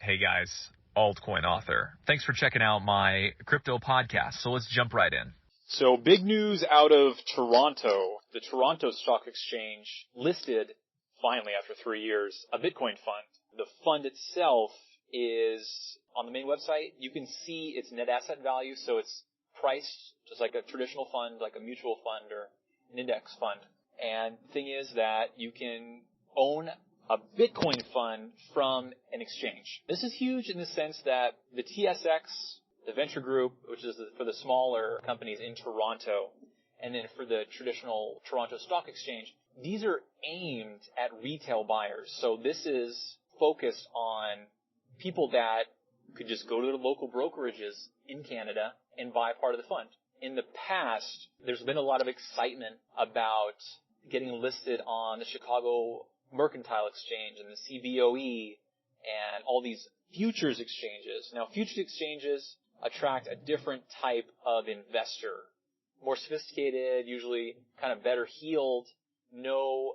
Hey guys, altcoin author. Thanks for checking out my crypto podcast. So let's jump right in. So big news out of Toronto. The Toronto Stock Exchange listed, finally after 3 years, a Bitcoin fund. The fund itself is on the main website. You can see its net asset value, so it's priced just like a traditional fund, like a mutual fund or an index fund. And the thing is that you can own a Bitcoin fund from an exchange. This is huge in the sense that the TSX, the venture group, which is for the smaller companies in Toronto, and then for the traditional Toronto Stock Exchange, these are aimed at retail buyers. So this is focused on people that could just go to the local brokerages in Canada and buy part of the fund. In the past, there's been a lot of excitement about getting listed on the Chicago Mercantile Exchange and the CBOE and all these futures exchanges. Now, futures exchanges attract a different type of investor, more sophisticated, usually kind of better heeled, know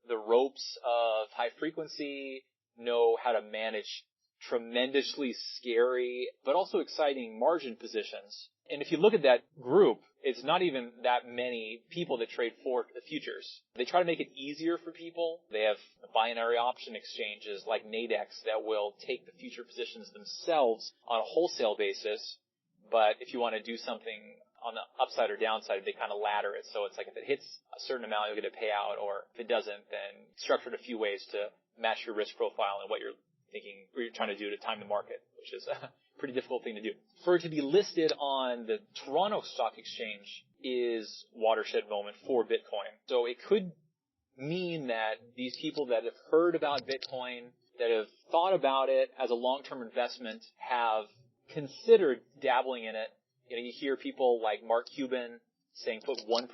the ropes of high frequency, know how to manage tremendously scary but also exciting margin positions. And if you look at that group, it's not even that many people that trade for the futures. They try to make it easier for people. They have binary option exchanges like Nadex that will take the future positions themselves on a wholesale basis. But if you want to do something on the upside or downside, they kind of ladder it. So it's like if it hits a certain amount, you'll get a payout, or if it doesn't, then structure it a few ways to match your risk profile and what you're thinking, what you're trying to do to time the market, which is a pretty difficult thing to do. For it to be listed on the Toronto Stock Exchange is watershed moment for Bitcoin. So it could mean that these people that have heard about Bitcoin, that have thought about it as a long-term investment, have considered dabbling in it. You know, you hear people like Mark Cuban saying put 1%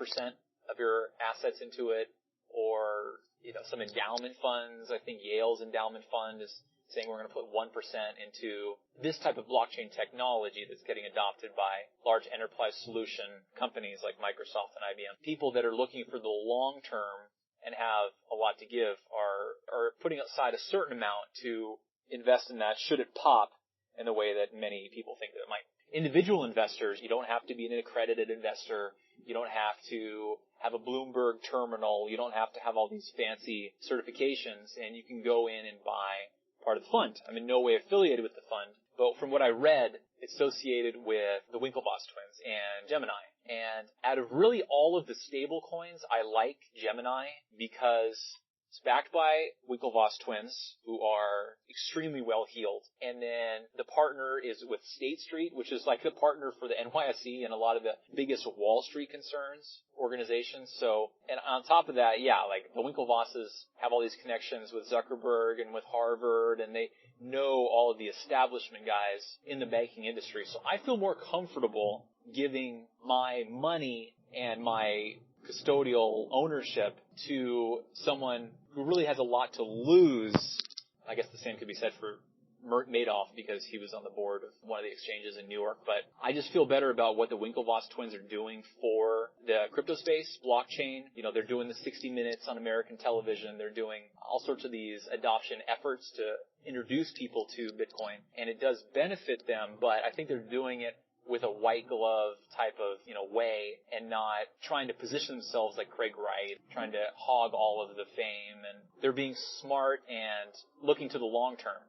of your assets into it, or, you know, some endowment funds. I think Yale's endowment fund is saying we're going to put 1% into this type of blockchain technology that's getting adopted by large enterprise solution companies like Microsoft and IBM. People that are looking for the long term and have a lot to give are putting aside a certain amount to invest in that should it pop in the way that many people think that it might. Individual investors, you don't have to be an accredited investor. You don't have to have a Bloomberg terminal. You don't have to have all these fancy certifications, and you can go in and buy part of the fund. I'm in no way affiliated with the fund, but from what I read, it's associated with the Winklevoss Twins and Gemini. And out of really all of the stable coins, I like Gemini because it's backed by Winklevoss Twins, who are extremely well-heeled. And then the partner is with State Street, which is like the partner for the NYSE and a lot of the biggest Wall Street concerns organizations. So, and on top of that, yeah, like the Winklevosses have all these connections with Zuckerberg and with Harvard, and they know all of the establishment guys in the banking industry. So I feel more comfortable giving my money and my custodial ownership to someone who really has a lot to lose. I guess the same could be said for Madoff because he was on the board of one of the exchanges in New York. But I just feel better about what the Winklevoss Twins are doing for the crypto space, blockchain. You know, they're doing the 60 Minutes on American television. They're doing all sorts of these adoption efforts to introduce people to Bitcoin. And it does benefit them, but I think they're doing it with a white glove type of, way, and not trying to position themselves like Craig Wright, trying to hog all of the fame. And they're being smart and looking to the long term.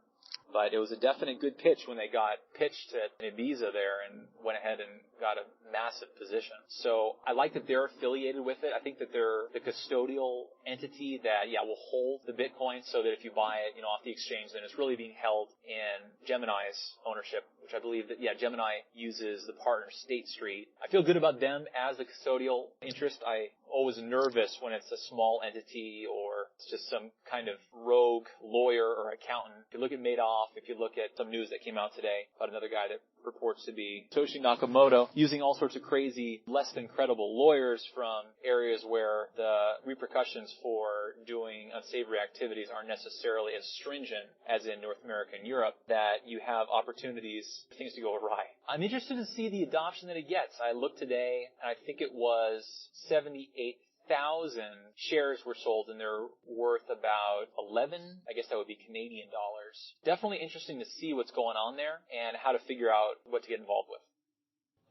But it was a definite good pitch when they got pitched at Ibiza there and went ahead and got a massive position. So I like that they're affiliated with it. I think that they're the custodial entity that, will hold the Bitcoin so that if you buy it, off the exchange, then it's really being held in Gemini's ownership, which I believe that, Gemini uses the partner State Street. I feel good about them as the custodial interest. I always nervous when it's a small entity or it's just some kind of rogue lawyer or accountant. If you look at Madoff, if you look at some news that came out today about another guy that purports to be Satoshi Nakamoto, using all sorts of crazy, less than credible lawyers from areas where the repercussions for doing unsavory activities aren't necessarily as stringent as in North America and Europe, that you have opportunities for things to go awry. I'm interested to see the adoption that it gets. I looked today, and I think it was 78,000 shares were sold, and they're worth about 11, I guess that would be Canadian dollars. years. Definitely interesting to see what's going on there and how to figure out what to get involved with.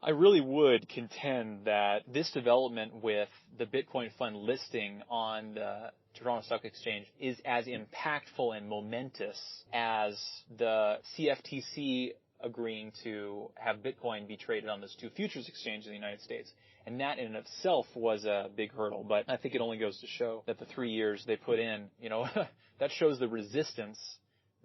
I really would contend that this development with the Bitcoin fund listing on the Toronto Stock Exchange is as impactful and momentous as the CFTC agreeing to have Bitcoin be traded on those two futures exchanges in the United States. And that in itself was a big hurdle. But I think it only goes to show that the 3 years they put in, that shows the resistance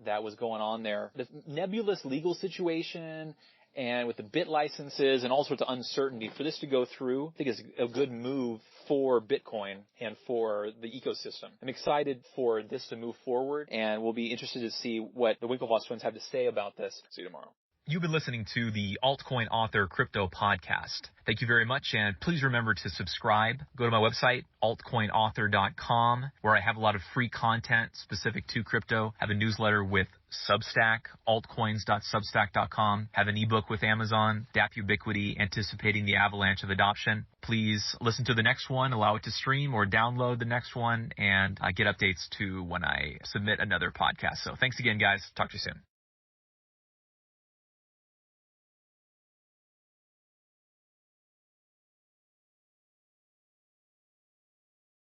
that was going on there. The nebulous legal situation and with the bit licenses and all sorts of uncertainty, for this to go through, I think is a good move for Bitcoin and for the ecosystem. I'm excited for this to move forward, and we'll be interested to see what the Winklevoss Twins have to say about this. See you tomorrow. You've been listening to the Altcoin Author Crypto Podcast. Thank you very much, and please remember to subscribe. Go to my website, altcoinauthor.com, where I have a lot of free content specific to crypto. I have a newsletter with Substack, altcoins.substack.com. Have an ebook with Amazon, DApp Ubiquity, Anticipating the Avalanche of Adoption. Please listen to the next one, allow it to stream, or download the next one, and get updates to when I submit another podcast. So thanks again, guys. Talk to you soon.